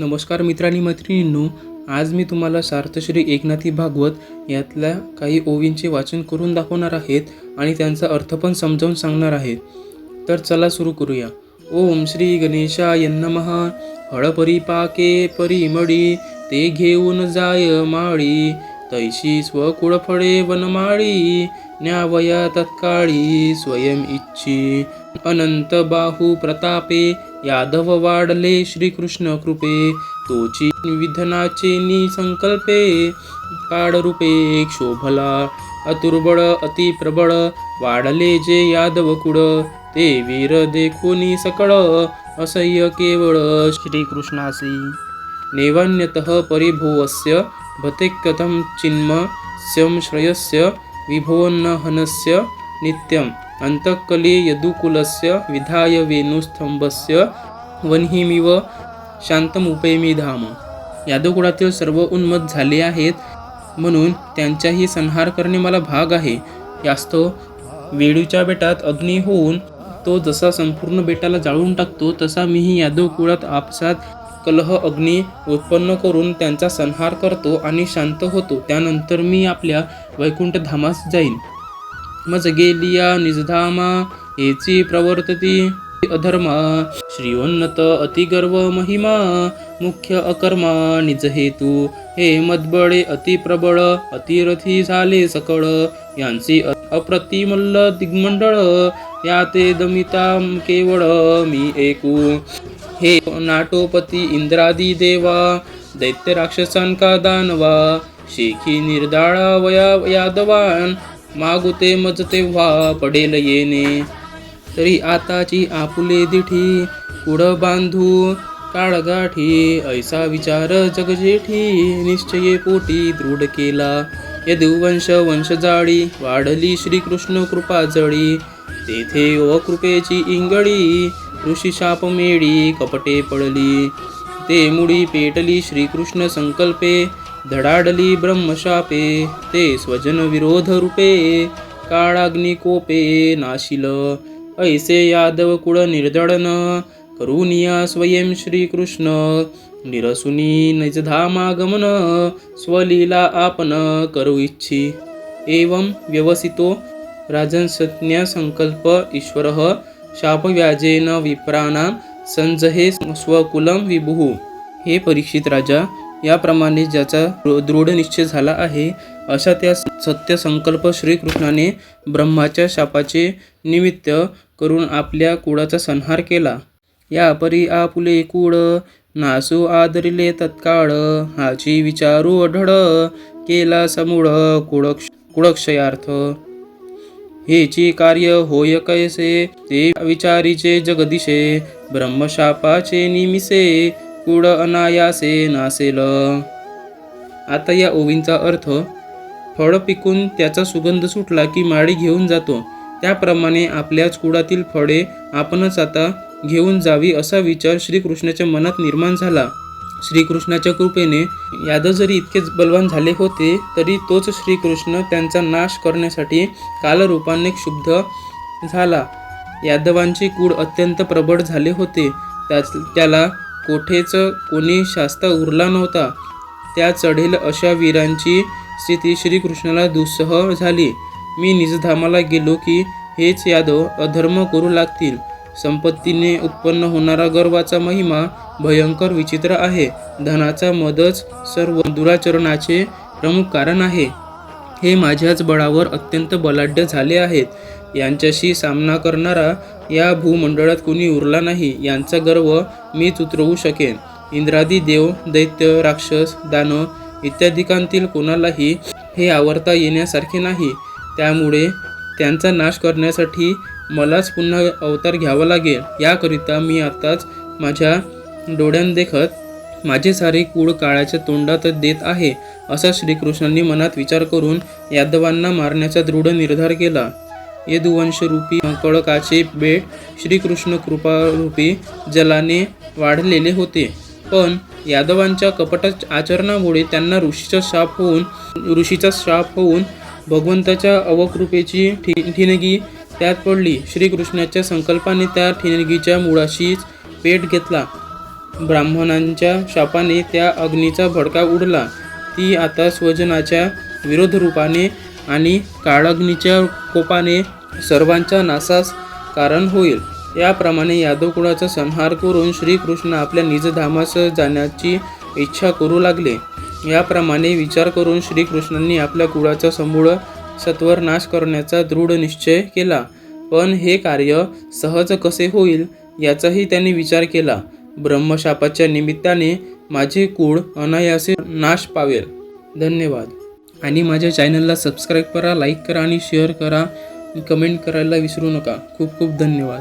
नमस्कार मित्रांनी मैत्रिणींनो, आज मी तुम्हाला सार्थश्री एकनाथी भागवत यातल्या काही ओवींचे वाचन करून दाखवणार आहेत आणि त्यांचा अर्थ पण समजावून सांगणार आहेत. तर चला सुरू करूया. ओम श्री गणेशाय नमः. हळपरिपाके परिमळी ते घेऊन जाय माळी, तैशी स्वकुळफळे वनमाळी न्यावया तत्काळी स्वयं इच्छी. अनंत बाहू प्रतापे यादव वाढले श्रीकृष्ण कृपे, तोची विधनाचे निसंकल्पे काळ रूपे क्षोभला अतुर्बळ अतिप्रबळ. वाढले जे यादव कुळ ते वीर देखुनी सकळ, असह्य केवळ श्रीकृष्णासी. नैवान्यतः परिभुवस्य भतेकथं चिन्मस्यं श्रेयस्य विभोन्नहनस्य नित्यम्. अंतःकले यदुकुलस्य विधाय वेणुस्तंभस्य वह्निमिव शांतमुपैमि धाम. यादवकुळातील सर्व उन्मत्त झाले आहेत, म्हणून त्यांचाही संहार करणे मला भाग आहे. यास्तव वेळूच्या बेटात अग्नी होऊन तो जसा संपूर्ण बेटाला जाळून टाकतो, तसा मीही यादवकुळात आपसात कलह अग्नी उत्पन्न करून त्यांचा संहार करतो आणि शांत होतो. त्यानंतर मी आपल्या वैकुंठ धामास जाईन. मज गेलिया निजधामा हेची प्रवर्तती अधर्मा. श्रीयोन्नत अतिगर्व महिमा मुख्य अकर्मा निज हेतू. हे मदबळे अतिप्रबळ अतिरथी झाले सकळ. यांची अप्रतिमल्ल दिग्मंडळ याते दमिता केवळ मी ऐकू. हे नाटोपती इंद्रादी देवा दैत्य राक्षसांका दानवा. शेखी निर्दाळा वया यादवान मागुते मज तेव्हा पडेल येणे. तरी आताची आपुले दिठी कुड बांधू काळगाठी. ऐसा विचार जगजेठी निश्चये पोटी दृढ केला. यदुवंश वंशजाळी वाढली श्रीकृष्ण कृपा जळी. तेथे अकृपेची इंगळी ऋषी शाप मेळी कपटे पडली. ते मुडी पेटली श्रीकृष्ण संकल्पे धडाडली ब्रह्मशापे. ते स्वजन विरोध रूपे काळाग्नी कोपे नाशिल. ऐसे यादव कुळ निर्दळन करुनिया स्वयं श्रीकृष्ण. निरसुनी निजधामागमन स्वलीला आपण करू इच्छी. एवं व्यवसितो राजन्सज्ञ संकल्प ईश्वरः शापव्याजेन विप्राणां संजहे स्वकुलं विभुः. हे परीक्षित राजा, याप्रमाणे ज्याचा दृढ निश्चय झाला आहे, अशा त्या सत्य संकल्प श्रीकृष्णाने ब्रह्माच्या शापाचे निमित्त करून आपल्या कुळाचा संहार केला. या परी आपुले कुळ नासू आदरिले तत्काळ. हाची विचारू अढळ केला समूळ कुळक्षयार्थ. हेची कार्य होय कैसे ते विचारीचे जगदिशे. ब्रह्मशापाचे निमिसे कुळ अनायासे नासेल. आता या ओवींचा अर्थ. फळ पिकून त्याचा सुगंध सुटला की माळी घेऊन जातो, त्याप्रमाणे आपल्याच कुळातील फळे आपणच आता घेऊन जावी असा विचार श्रीकृष्णाच्या मनात निर्माण झाला. श्रीकृष्णाच्या कृपेने यादव जरी इतकेच बलवान झाले होते, तरी तोच श्रीकृष्ण त्यांचा नाश करण्यासाठी कालरूपाने क्षुब्ध झाला. यादवांचे कुळ अत्यंत प्रबळ झाले होते. त्याला कोठेच कोणी शास्ता उरला नव्हता. त्या चढेल अशा वीरांची स्थिती श्रीकृष्णाला दुस्सह झाली. मी निजधामाला गेलो की हेच यादव अधर्म करू लागतील. संपत्तीने उत्पन्न होणारा गर्वाचा महिमा भयंकर विचित्र आहे. धनाचा मदच सर्व दुराचरणाचे प्रमुख कारण आहे. हे माझ्याच बळावर अत्यंत बलाढ्य झाले आहेत. यांच्याशी सामना करणारा या भूमंडळात कोणी उरला नाही. यांचा गर्व मीच उतरवू शकेन. इंद्रादी देव दैत्य राक्षस दानव इत्यादिकांतील कोणालाही हे आवरता येण्यासारखे नाही. त्यामुळे त्यांचा नाश करण्यासाठी मलाच पुन्हा अवतार घ्यावा लागेल. याकरिता मी आताच माझ्या डोळ्यांदेखत माझे सारे कुळ काळाच्या तोंडात देत आहे, असा श्रीकृष्णांनी मनात विचार करून यादवांना मारण्याचा दृढ निर्धार केला. यदुवंशरूपी कळकाचे बेट श्रीकृष्ण कृपारूपी जलाने वाढलेले होते, पण यादवांच्या कपट आचरणामुळे त्यांना ऋषीचा शाप होऊन भगवंताच्या अवकृपेची ठिणगी त्यात पडली. श्रीकृष्णाच्या संकल्पाने त्या ठिणगीच्या मुळाशीच पेट घेतला. ब्राह्मणांच्या शापाने त्या अग्नीचा भडका उडला. ती आता स्वजनाच्या विरोधरूपाने आणि काळाग्नीच्या कोपाने सर्वांच्या नाशास कारण होईल. याप्रमाणे यादव कुळाचा संहार करून श्रीकृष्ण आपल्या निजधामास जाण्याची इच्छा करू लागले. याप्रमाणे विचार करून श्रीकृष्णांनी आपल्या कुळाचा समूळ सत्वर नाश करण्याचा दृढ निश्चय केला. पण हे कार्य सहज कसे होईल याचाही त्यांनी विचार केला. ब्रह्मशापाच्या निमित्ताने माझे कुळ अनायासे नाश पावेल. धन्यवाद. आणि माझ्या चॅनलला सबस्क्राईब करा, लाईक करा आणि शेअर करा. कमेंट करायला विसरू नका. खूप खूप धन्यवाद.